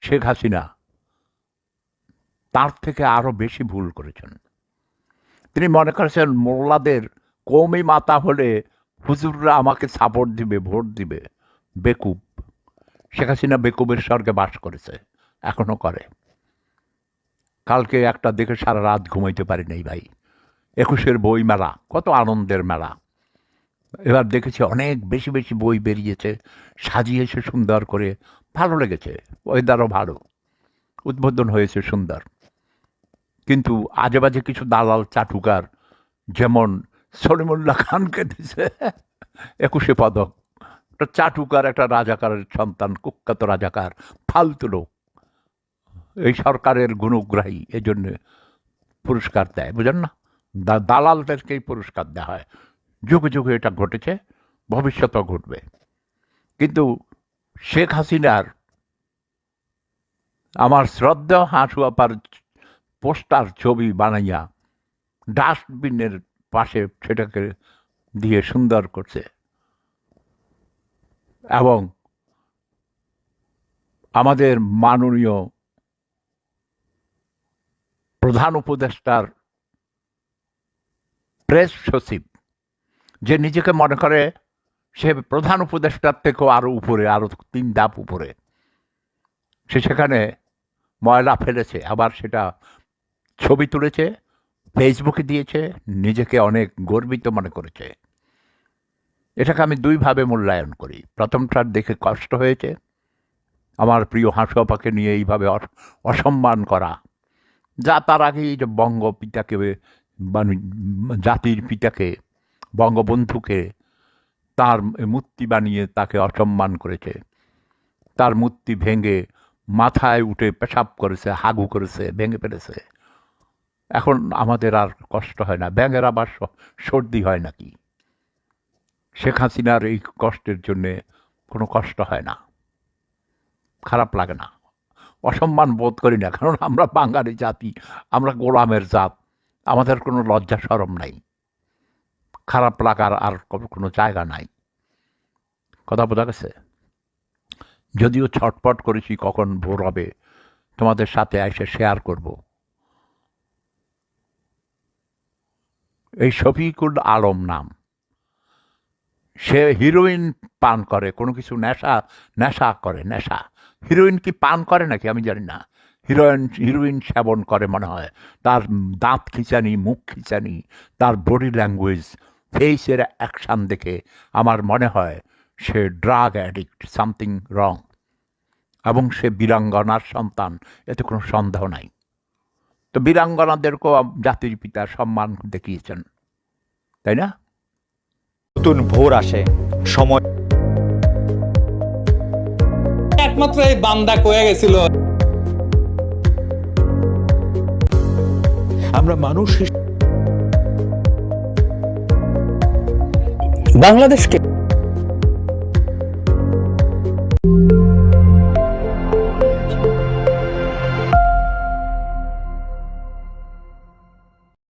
শেখ হাসিনা তার থেকে আরো বেশি ভুল করেছেন। তিনি মনে করেছেন মোল্লাদের কওমি মাতা হলে হুজুররা আমাকে সাপোর্ট দিবে, ভোট দিবে। বেকুব। শেখ হাসিনা বেকুবের স্বর্গে বাস করেছে, এখনো করে। কালকে একটা দেখে সারা রাত ঘুমাইতে পারি নাই ভাই। ২১-এর বই মেলা, কত আনন্দের মেলা। এবার দেখেছি অনেক বেশি বেশি বই বেরিয়েছে, সাজিয়েছে সুন্দর করে, ভালো লেগেছে। ওয়েদারও ভালো, উদ্বোধন হয়েছে সুন্দর। কিন্তু আজে বাজে কিছু দালাল চাটুকার, যেমন সলিমুল্লাহ খানকে দিছে ২১-এ পদক। একটা চাটুকার, একটা রাজাকারের সন্তান, কুখ্যাত রাজাকার, ফালতু লোক। এই সরকারের গুণগ্রাহী, এজন্য পুরস্কার দেয়, বুঝেন না? দালালদেরকেই পুরস্কার দেওয়া হয়। যুগে যুগে এটা ঘটেছে, ভবিষ্যতেও ঘটবে। কিন্তু শেখ হাসিনার, আমার শ্রদ্ধা হাসু আপার পোস্টার ছবি বানাইয়া ডাস্টবিনের পাশে সেটাকে দিয়ে সুন্দর করছে, এবং আমাদের মাননীয় প্রধান উপদেষ্টার প্রেস সচিব, যে নিজেকে মনে করে সে প্রধান উপদেষ্টার থেকেও আরো উপরে, আরো ৩ ধাপ উপরে, সে সেখানে ময়লা ফেলেছে, আবার সেটা ছবি তুলেছে, ফেসবুকে দিয়েছে, নিজেকে অনেক গর্বিত মনে করেছে। এটাকে আমি দুইভাবে মূল্যায়ন করি। প্রথমটার দেখে কষ্ট হয়েছে, আমার প্রিয় হাসু আপাকে নিয়ে এইভাবে অসম্মান করা, যা তার আগে এই যে বঙ্গপিতাকে, জাতির পিতাকে, বঙ্গবন্ধুকে তার মূর্তি বানিয়ে তাকে অসম্মান করেছে, তার মূর্তি ভেঙে মাথায় উঠে পেশাব করেছে, হাগু করেছে, ভেঙে ফেলেছে। এখন আমাদের আর কষ্ট হয় না। ব্যাঙের আবার সর্দি হয় নাকি? শেখ হাসিনার এই কষ্টের জন্যে কোনো কষ্ট হয় না, খারাপ লাগে না, অসম্মান বোধ করি না। কারণ আমরা বাঙালি জাতি, আমরা গোলামের জাত, আমাদের কোনো লজ্জা শরম নাই, খারাপ লাগার আর কোনো জায়গা নাই। কথা বোঝা গেছে? যদিও ছটপট করেছি কখন ভোর হবে, তোমাদের সাথে এসে শেয়ার করব। এই শফিকুল আলম নাম, সে হিরোইন পান করে, কোনো কিছু নেশা করে, নেশা। হিরোইন কি পান করে নাকি আমি জানি না, হিরোইন সেবন করে মনে হয়। তার দাঁত খিচানি, মুখ খিচানি, তার বডি ল্যাঙ্গুয়েজ, ফেসের অ্যাকশান দেখে আমার মনে হয় সে ড্রাগ অ্যাডিক্ট, সামথিং রং। এবং সে বীরাঙ্গনার সন্তান, এতে কোনো সন্দেহ নাই। তো বীরাঙ্গনাদেরকেও জাতির পিতা সম্মান দেখিয়েছেন, তাই না? নতুন ভোর আসে, সময় একমাত্র এই বান্দা কয়ে গেছিল, আমরা মানুষ বাংলাদেশকে